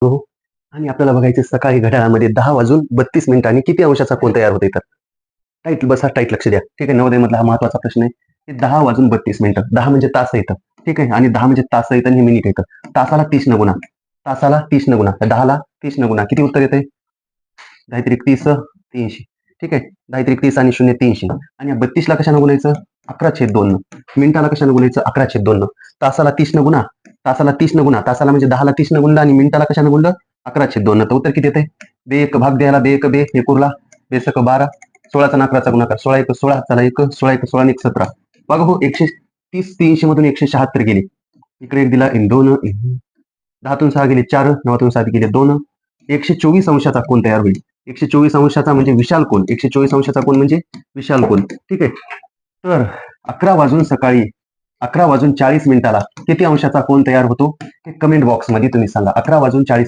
हो. आणि आपल्याला बघायचं सकाळी घड्याळामध्ये 10:32 किती अंशाचा कोन तयार होते तर टाईट बसा, टाईट लक्ष द्या. ठीक आहे. नवोदयमधला हा महत्वाचा प्रश्न आहे. हे 10:32 10 म्हणजे तास येतं. ठीक आहे. आणि 10 म्हणजे तास येतं आणि मिनिट येतं. तासाला 30 न गुणा. तासाला 30 न गुणा. 10ला 30 न गुणा. किती उत्तर येतंय? 10 त्रिक 30 300. ठीक आहे. 10 त्रिक 30 आणि 0 300. आणि 32ला कशानं गुणायचं? 11/2 मिनिटाला कशानं गुणायचं? 11/2 तासाला 30 न गुणा. तासाला 30 न गुणा. तासाला म्हणजे 10ला 30 न गुणलं आणि मिनिटाला कशानं गुणलं? 11/2 तर उत्तर किती येते? बे एक भाग द्यायला बे एक बे एक उरला बेसक 12 16चा 11चा गुणाकार 16 1 16 चला 1 16 1 16 1 17 बघा हो 130 300 मधून 176 गेले. इकडे एक दिला 2 10तून 6 गेले 4 9तून 7 गेले 2 124 अंशाचा कोन तयार होईल. 124 अंशाचा म्हणजे विशाल कोन. 124 अंशाचा कोन म्हणजे विशाल कोन. ठीक आहे. तर 11 वाजून सकाळी 11:40 किती अंशाचा कोन तयार होतो? हे कमेंट बॉक्समध्ये तुम्ही सांगा. 11:40